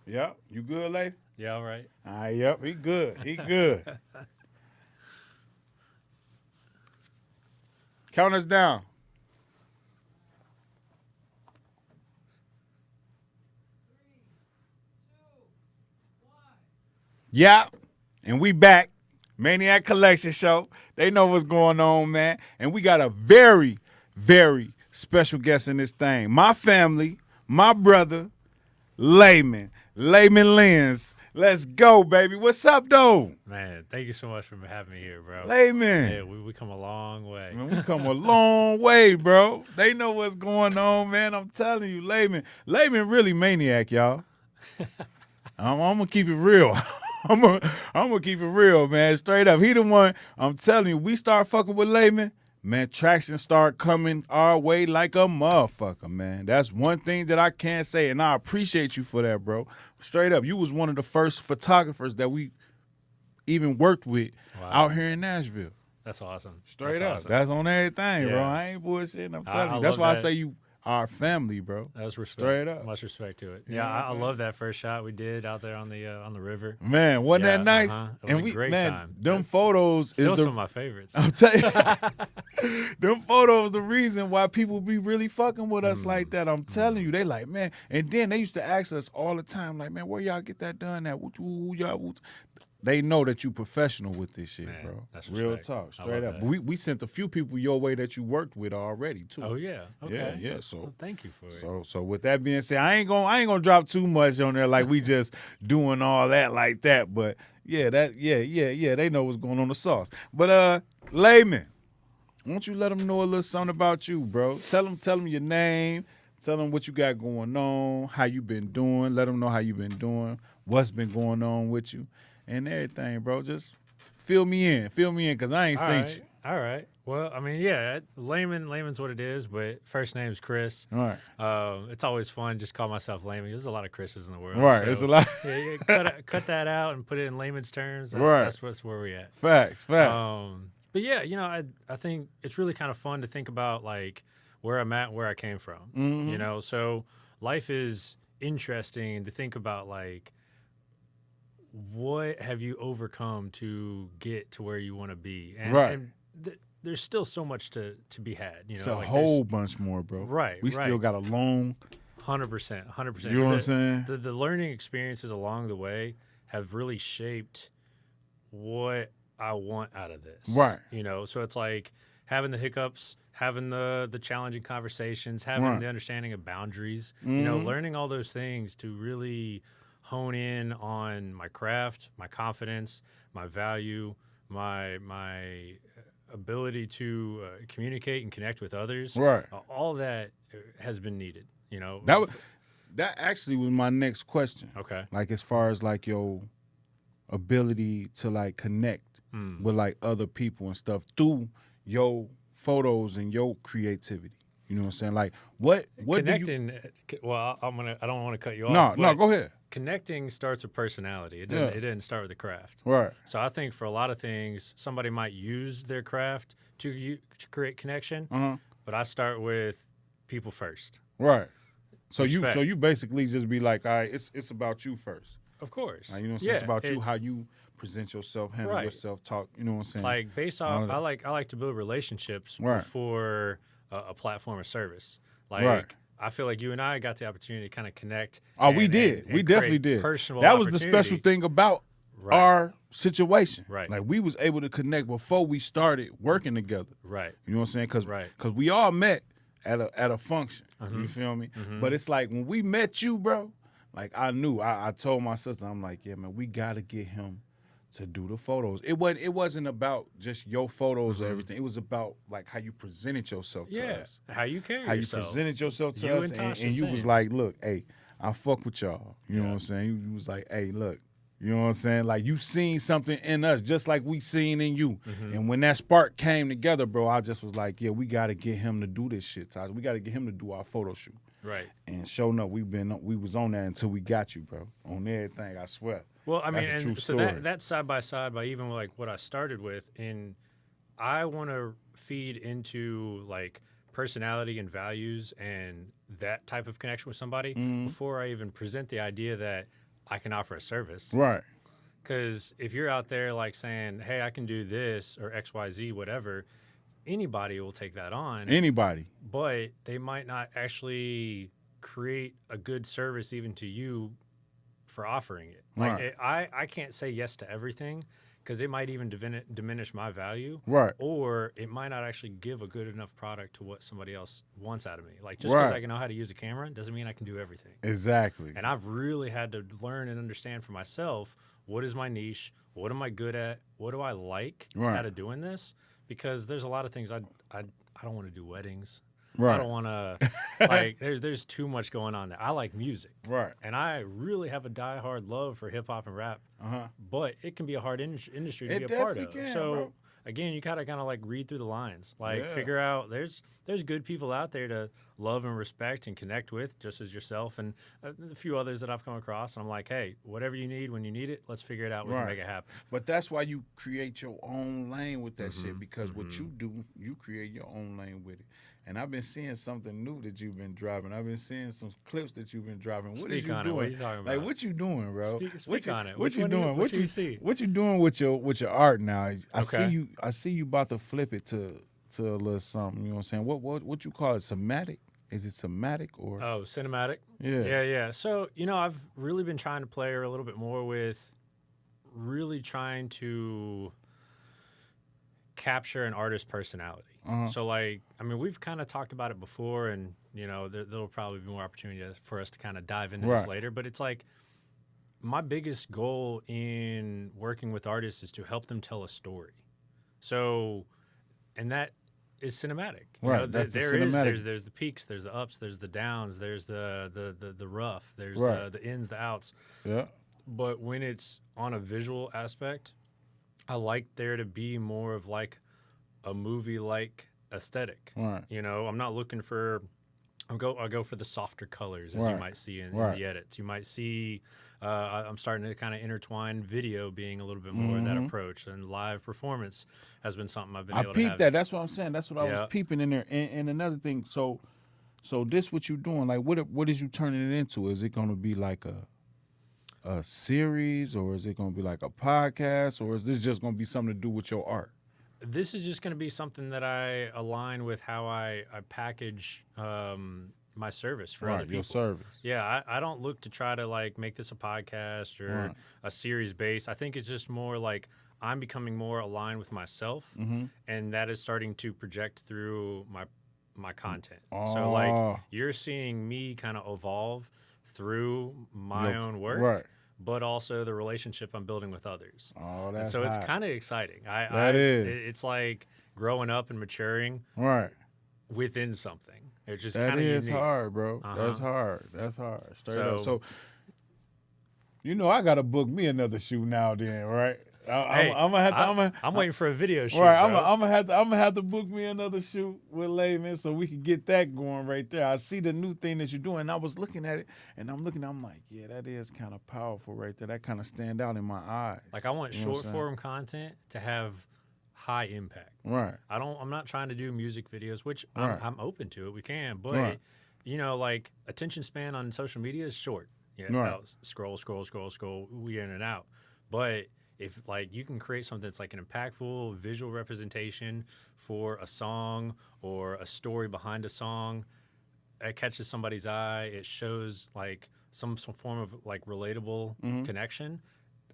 Yep. You good, Lay? Yeah, all right. All right, yep. He good. He good. Count us down. Yeah. And we back. Maniac Collection Show. They know what's going on, man. And we got a very, very special guest in this thing. My family, my brother, Layman. Layman Lens. Let's go, baby. What's up, though? Man, thank you so much for having me here, bro. Layman. Yeah, we come a long way. Man, we come a long way, bro. They know what's going on, man. I'm telling you, Layman. Layman really maniac, y'all. I'm gonna keep it real. I'm gonna keep it real, man. Straight up. He the one, I'm telling you, we start fucking with Layman, man, traction start coming our way like a motherfucker, man. That's one thing that I can't say, and I appreciate you for that, bro. Straight up. You was one of the first photographers that we even worked with out here in Nashville. That's awesome. Straight That's up. awesome. That's on everything, bro. Yeah. I ain't bullshitting. I'm telling I you. That's love why I that. say you are family, bro. That's respect. Straight up. Much respect to it. You Yeah, know what I'm I saying? love that first shot we did out there on the river. Man, wasn't Yeah, that nice? It was a great man, time. them photos Still is some of my favorites. I'm telling you, them photos the reason why people be really fucking with us like that. I'm telling you, they like, man. And then they used to ask us all the time, like, man, where y'all get that done at? Who y'all? They know that you professional with this shit, Man, bro. that's Real respect. talk, I straight love up. that. But we sent a few people your way that you worked with already too. Oh yeah. Okay. Yeah. So Well, thank you for it. So with that being said, I ain't gonna drop too much on there like we just doing all that like that. But yeah, they know what's going on the sauce. But Layman, why don't you let them know a little something about you, bro? Tell them your name, tell them what you got going on, how you been doing, let them know how you been doing, what's been going on with you, and everything, bro. Just fill me in, because I ain't seen you. All right. Well, I mean, yeah, Layman's what it is, but first name's Chris. All right. It's always fun just call myself Layman. There's a lot of Chris's in the world. Right, so, it's a lot. Yeah, cut that out and put it in layman's terms. That's where we at. Facts. But yeah, I think it's really kind of fun to think about like where I'm at, where I came from. Mm-hmm. So life is interesting to think about like what have you overcome to get to where you want to be, and there's still so much to be had. It's a like whole bunch more, bro. Right. We still got a long. 100%. You know what I'm saying? The learning experiences along the way have really shaped what I want out of this. Right. So it's like having the hiccups, having the challenging conversations, having the understanding of boundaries, learning all those things to really hone in on my craft, my confidence, my value, my ability to communicate and connect with others. Right. All that has been needed, That actually was my next question. Okay. Like as far as like your ability to like connect with like other people and stuff through your photos and your creativity. You know what I'm saying? Like what connecting? Well, I don't want to cut you off. No, go ahead. Connecting starts with personality. It didn't start with the craft. Right. So I think for a lot of things, somebody might use their craft to create connection, but I start with people first. Right. So Respect. you basically just be like, all right, it's about you first. Of course. Like, you know what I'm saying? It's about you, how you present yourself, handle yourself, talk. You know what I'm saying? Like based off, I like to build relationships before a platform or service. Like I feel like you and I got the opportunity to kind of connect. Oh, we did. We definitely did. Personal. That was the special thing about our situation. Right. Like we was able to connect before we started working together. Right. You know what I'm saying? Because we all met at a function. You feel me? But it's like when we met you, bro, like I knew. I told my sister, I'm like, yeah, man, we got to get him to do the photos. It wasn't about just your photos or everything. It was about like how you presented yourself to us. How you carry How yourself. you presented yourself to us. And you was like, look, hey, I fuck with y'all. You know what I'm saying? You was like, hey, look. You know what I'm saying? Like you seen something in us just like we seen in you. And when that spark came together, bro, I just was like, yeah, we got to get him to do this shit, Taj. We got to get him to do our photo shoot. Right. And sure enough, we was on that until we got you, bro. On everything, I swear. Well, I mean, That's a true and so story. that side by side by even like what I started with, and I want to feed into like personality and values and that type of connection with somebody before I even present the idea that I can offer a service. Right. Because if you're out there like saying, hey, I can do this or XYZ, whatever, anybody will take that on. Anybody. But they might not actually create a good service even to you for offering it. Like I can't say yes to everything because it might even diminish my value. Right. Or it might not actually give a good enough product to what somebody else wants out of me. Like just because I can know how to use a camera doesn't mean I can do everything. Exactly. And I've really had to learn and understand for myself, what is my niche? What am I good at? What do I like out of doing this? Because there's a lot of things I don't want to do weddings. Right. I don't want to, like, there's too much going on there. I like music. Right. And I really have a diehard love for hip hop and rap. But it can be a hard industry to be a part of. So, again, you gotta kind of like read through the lines, like figure out there's good people out there to love and respect and connect with, just as yourself and a few others that I've come across. And I'm like, hey, whatever you need when you need it, let's figure it out. We can make it happen. But that's why you create your own lane with that shit, because what you do, you create your own lane with it. And I've been seeing something new that you've been dropping. I've been seeing some clips that you've been dropping. What are you doing? What are you talking about? Like, what you doing, bro? Speak on it. What you doing? What you see? What you doing with your art now? I see you about to flip it to a little something. You know what I'm saying? What you call it? Somatic? Is it somatic or? Oh, cinematic. Yeah. So I've really been trying to play a little bit more with, really trying to capture an artist's personality. So, like, I mean, we've kind of talked about it before, and, there'll probably be more opportunity for us to kind of dive into this later. But it's like, my biggest goal in working with artists is to help them tell a story. So, and that is cinematic. That's cinematic. There's the peaks, there's the ups, there's the downs, there's the rough, there's the ins, the outs. Yeah. But when it's on a visual aspect, I like there to be more of like a movie-like aesthetic. Right. I'm not looking for. I'll go for the softer colors, as you might see in the edits. You might see. I'm starting to kind of intertwine video being a little bit more of that approach, and live performance has been something I've been able to have. I peeped that. That's what I'm saying. That's what I was peeping in there. And another thing. So this what you doing? Like, what is you turning it into? Is it going to be like a series, or is it going to be like a podcast, or is this just going to be something to do with your art? This is just going to be something that I align with how I package my service for other people. Your service. Yeah, I don't look to try to like make this a podcast or a series base. I think it's just more like I'm becoming more aligned with myself, and that is starting to project through my content. So like you're seeing me kind of evolve through my own work. But also the relationship I'm building with others. Oh, that's so it's hot. kind of exciting. It's like growing up and maturing within something. It's just kind of unique. Hard, bro. That's hard. Straight up. So, I got to book me another shoot now then, right? I'm waiting for a video shoot. Right, I'm gonna have to book me another shoot with Layman so we can get that going right there. I see the new thing that you're doing. And I was looking at it, and I'm like, yeah, that is kind of powerful right there. That kind of stand out in my eyes. Like I want short form content to have high impact. Right. I'm not trying to do music videos, which I'm open to it. We can, but like attention span on social media is short. Scroll. We in and out, but if like you can create something that's like an impactful visual representation for a song or a story behind a song, it catches somebody's eye, it shows like some form of like relatable connection.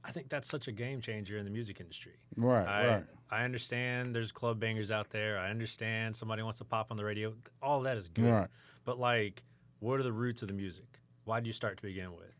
I think that's such a game changer in the music industry. Right. I understand there's club bangers out there. I understand somebody wants to pop on the radio. All that is good. Right. But like, what are the roots of the music? Why do you start to begin with?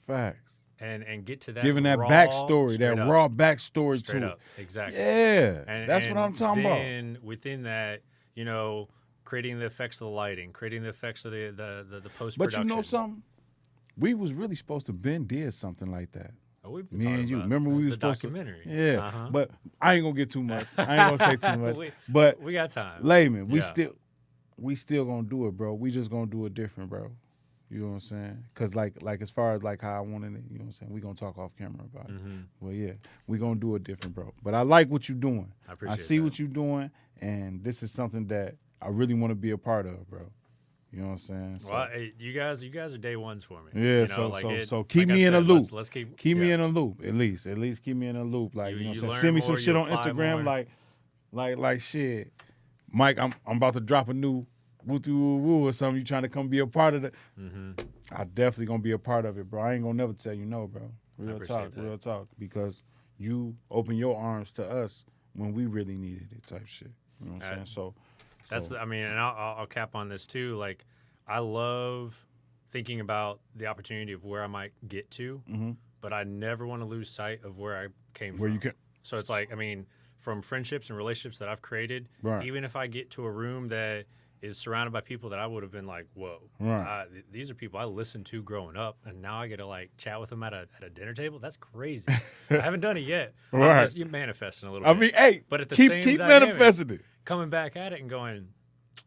Facts. And get to that giving that raw, backstory, raw backstory straight to up. Exactly. Yeah, that's what I'm talking about. And within that, creating the effects of the lighting, creating the effects of the post production. But you know something? We was really supposed to did something like that. Oh, we've been Me and you. Remember we were supposed documentary. to. Yeah, but I ain't gonna get too much. I ain't gonna say too much. But we got time. Layman, we still gonna do it, bro. We just gonna do it different, bro. You know what I'm saying? Because, like as far as, like, how I wanted it, you know what I'm saying? We're going to talk off camera about it. Well, yeah, we're going to do it different, bro. But I like what you're doing. I appreciate I see what you're doing, and this is something that I really want to be a part of, bro. You know what I'm saying? So, Well, hey, you guys are day ones for me. yeah, You know, so keep like me I in a said, loop. Let's keep Me in a loop at least. At least keep me in a loop. Like, you know what I'm saying? learn Send me some more, shit you on apply Instagram. more. Like shit. Mike, I'm about to drop a new woo woo woo or something. You trying to come be a part of it? I definitely gonna be a part of it, bro. I ain't gonna never tell you no, bro. Real talk. Because you open your arms to us when we really needed it, type shit. You know what I'm saying? So I mean, and I'll cap on this too. Like, I love thinking about the opportunity of where I might get to, but I never want to lose sight of where I came from. You can. So it's like, I mean, from friendships and relationships that I've created, even if I get to a room that is surrounded by people that I would have been like, whoa, these are people I listened to growing up, and now I get to like chat with them at a dinner table. That's crazy. I haven't done it yet. I'm just manifesting a little bit. I mean, hey, but at the keep same manifesting it. Coming back at it and going,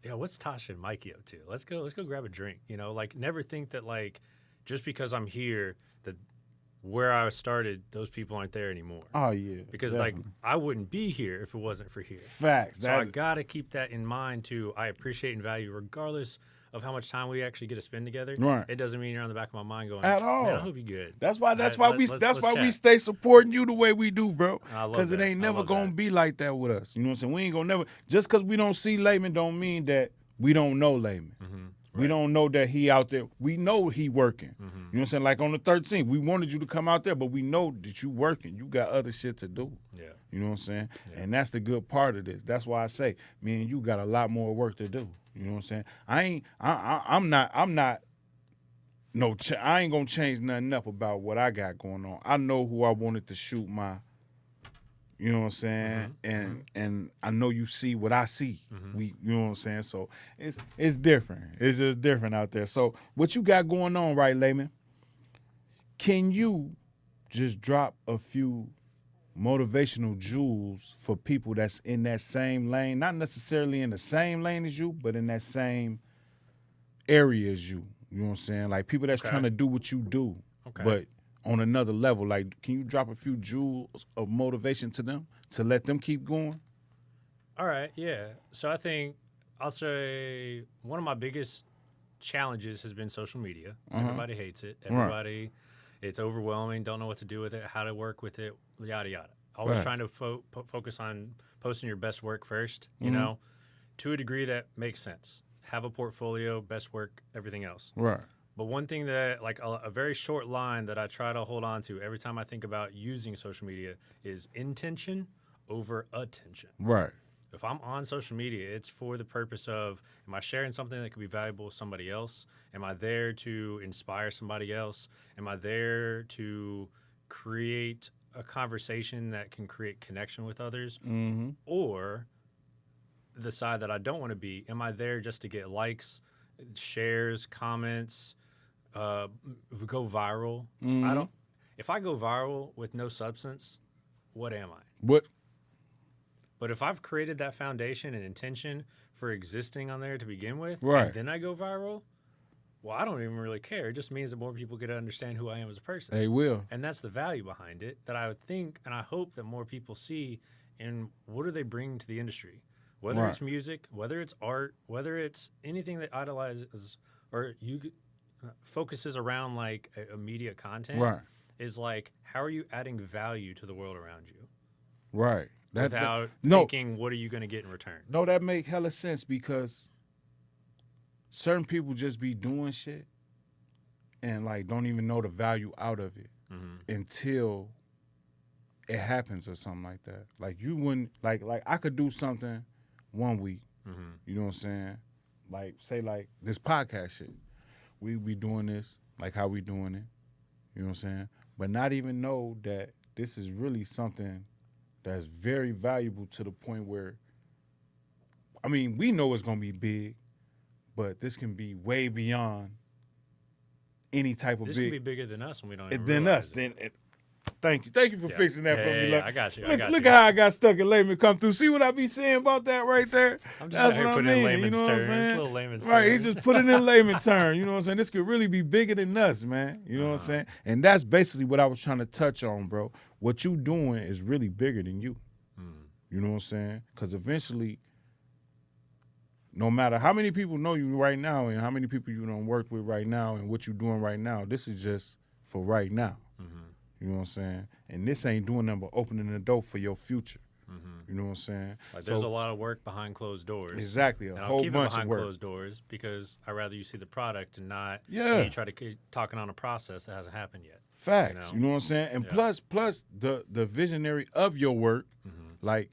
yeah, what's Tasha and Mikey up to? Let's go grab a drink. You know, like, never think that like just because I'm here that where I started, those people aren't there anymore. Oh yeah, because like I wouldn't be here if it wasn't for here. Facts. So I gotta keep that in mind too. I appreciate and value regardless of how much time we actually get to spend together. Right. It doesn't mean you're on the back of my mind going at all. Man, I hope you're good. That's why we stay supporting you the way we do, bro. Because it ain't never gonna be like that with us. You know what I'm saying? We ain't gonna never just because we don't see Layman don't mean that we don't know Layman. We don't know that he out there. We know he working. You know what I'm saying? Like on the 13th, we wanted you to come out there, but we know that you working. You got other shit to do. Yeah. You know what I'm saying? Yeah. And that's the good part of this. That's why I say, man, you got a lot more work to do. You know what I'm saying? I ain't gonna change nothing up about what I got going on. I know who I wanted to shoot my. You know what I'm saying? And I know you see what I see. You know what I'm saying? So it's different. It's just different out there. So what you got going on, right, Layman? Can you just drop a few motivational jewels for people that's in that same lane, not necessarily in the same lane as you, but in that same area as you? You know what I'm saying? Like people that's trying to do what you do, but on another level. Like, can you drop a few jewels of motivation to them to let them keep going? All right, yeah. So I think I'll say one of my biggest challenges has been social media. Everybody hates it. Everybody, it's overwhelming, don't know what to do with it, how to work with it, yada, yada. Always trying to focus on posting your best work first, you know, to a degree that makes sense. Have a portfolio, best work, everything else. Right. But one thing that, like a very short line that I try to hold on to every time I think about using social media is intention over attention. Right. If I'm on social media, it's for the purpose of, am I sharing something that could be valuable to somebody else? Am I there to inspire somebody else? Am I there to create a conversation that can create connection with others? Or the side that I don't want to be, am I there just to get likes, shares, comments, go viral? If I go viral with no substance, what am I? What? But if I've created that foundation and intention for existing on there to begin with, and then I go viral, well, I don't even really care. It just means that more people get to understand who I am as a person. They will. And that's the value behind it that I would think and I hope that more people see in what are they bringing to the industry. Whether it's music, whether it's art, whether it's anything that idolizes or focuses around like a media content, is like, how are you adding value to the world around you? Right. Without thinking, what are you going to get in return? No, that make hella sense because certain people just be doing shit and like don't even know the value out of it until it happens or something like that. Like you wouldn't like I could do something one week, you know what I'm saying? Like say like this podcast shit. We be doing this, like how we doing it, you know what I'm saying? But not even know that this is really something that's very valuable to the point where, I mean, we know it's going to be big, but this can be way beyond any type of this big. This can be bigger than us when we don't even than realize us. it. Thank you for fixing that for me. Yeah, I got you. Look at how I got stuck in Layman come through. See what I be saying about that right there? I'm just out here putting in layman's terms. You know what I'm saying? Little layman's right, terms. he's just putting in layman terms. You know what I'm saying? This could really be bigger than us, man. You know what I'm saying? And that's basically what I was trying to touch on, bro. What you doing is really bigger than you. You know what I'm saying? Because eventually, no matter how many people know you right now and how many people you done worked with right now and what you're doing right now, this is just for right now. Mm-hmm. You know what I'm saying? And this ain't doing nothing but opening the door for your future. Mm-hmm. You know what I'm saying? Like there's a lot of work behind closed doors. Exactly, a and whole I'll keep bunch it behind of work. closed doors because I'd rather you see the product and not Yeah. me try to keep talking on a process that hasn't happened yet. Facts. You know what I'm saying? And plus the visionary of your work, like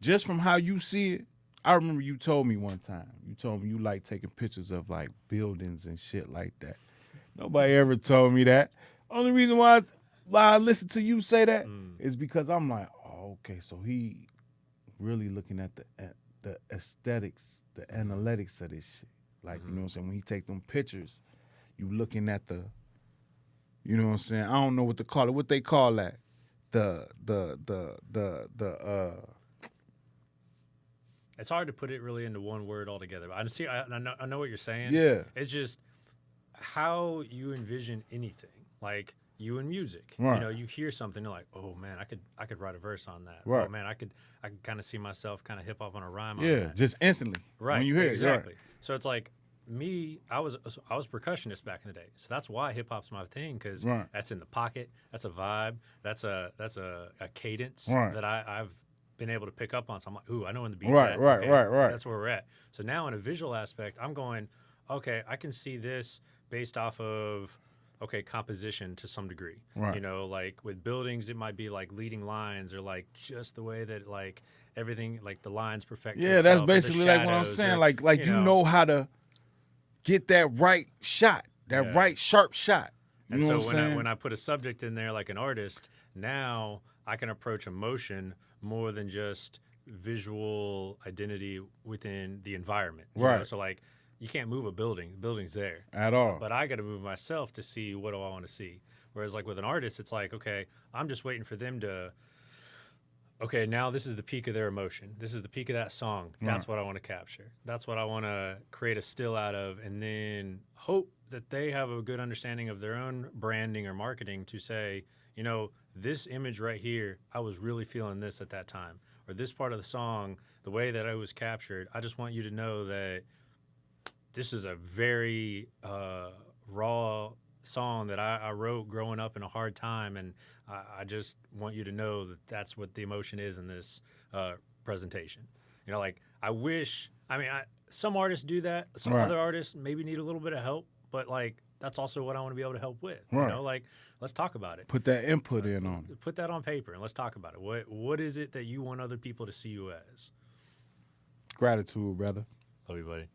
just from how you see it, I remember you told me one time, you told me you like taking pictures of like buildings and shit like that. Nobody ever told me that. Only reason why I listen to you say that is because I'm like, oh, okay, so he really looking at the aesthetics, the analytics of this shit. Like, you know what I'm saying? When he take them pictures, you looking at the, you know what I'm saying? I don't know what to call it. What they call that? It's hard to put it really into one word altogether. But I know what you're saying. Yeah. It's just how you envision anything. Like you in music. Right. You know, you hear something, you're like, oh man, I could write a verse on that. Right. Oh man, I could kind of see myself kind of hip hop on a rhyme on Yeah, that. just instantly. Right. When you hear exactly. it. Right. So it's like me, I was a percussionist back in the day. So that's why hip hop's my thing, because that's in the pocket, that's a vibe, that's a cadence that I've been able to pick up on. So I'm like, ooh, I know when the beat's at. Right. That's where we're at. So now in a visual aspect, I'm going, okay, I can see this based off of composition to some degree. Right. You know, like with buildings, it might be like leading lines or like just the way that like everything, like the lines perfect. Yeah, that's basically like what I'm saying. Like you know how to get that right shot, that right sharp shot. You know what I'm saying? When I put a subject in there like an artist, now I can approach emotion more than just visual identity within the environment. You know? So like you can't move a building. The building's there. At all. But I got to move myself to see what do I want to see. Whereas like with an artist, it's like, okay, I'm just waiting for them to, okay, now this is the peak of their emotion. This is the peak of that song. That's what I want to capture. That's what I want to create a still out of, and then hope that they have a good understanding of their own branding or marketing to say, you know, this image right here, I was really feeling this at that time. Or this part of the song, the way that it was captured, I just want you to know that this is a very raw song that I wrote growing up in a hard time, and I just want you to know that that's what the emotion is in this presentation. You know, like some artists do that. Some other artists maybe need a little bit of help, but like that's also what I want to be able to help with. You know, like let's talk about it. Put that input in on it. Put that on paper and let's talk about it. What is it that you want other people to see you as? Gratitude, brother. Love you, buddy.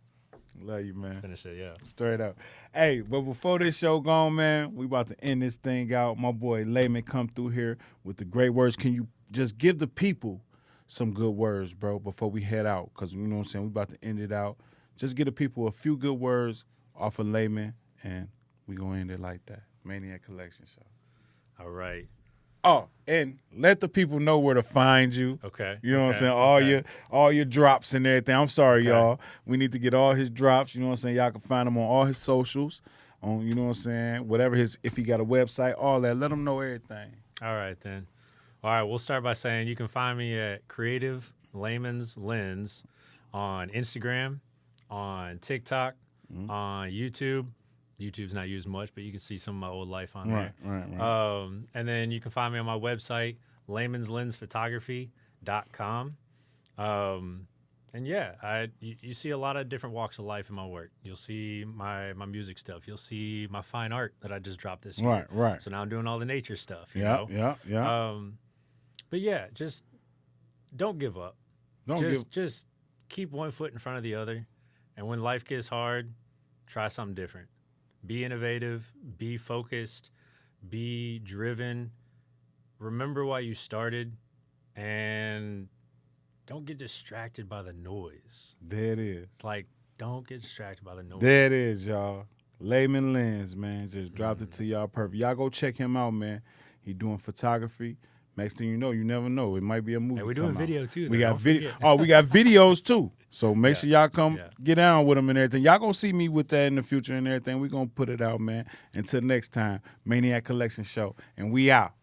Love you, man. Finish it, yeah. Straight up. Hey, but before this show gone, man, we about to end this thing out. My boy Layman come through here with the great words. Can you just give the people some good words, bro, before we head out? Because, you know what I'm saying, we about to end it out. Just give the people a few good words off of Layman, and we going to end it like that. Maniac Collection Show. All right. Oh, and let the people know where to find you. Okay. You know what I'm saying? All your drops and everything. I'm sorry, y'all. We need to get all his drops. You know what I'm saying? Y'all can find him on all his socials. On, you know what I'm saying? Whatever if he got a website, all that. Let him know everything. All right, then. All right, we'll start by saying you can find me at Creative Layman's Lens on Instagram, on TikTok, on YouTube. YouTube's not used much, but you can see some of my old life on there. Right. And then you can find me on my website, LaymansLensPhotography.com. And yeah, you see a lot of different walks of life in my work. You'll see my music stuff. You'll see my fine art that I just dropped this year. Right. So now I'm doing all the nature stuff. Yeah. But yeah, just don't give up. Just keep one foot in front of the other. And when life gets hard, try something different. Be innovative, be focused, be driven. Remember why you started, and don't get distracted by the noise. There it is. Like, don't get distracted by the noise. There it is, y'all. Layman Lens, man. Just dropped it to y'all perfect. Y'all go check him out, man. He doing photography. Next thing you know, you never know. It might be a movie. And we're doing video too. We got video. Oh, we got videos too. So make sure y'all come get down with them and everything. Y'all gonna see me with that in the future and everything. We gonna put it out, man. Until next time, Maniac Collection Show, and we out.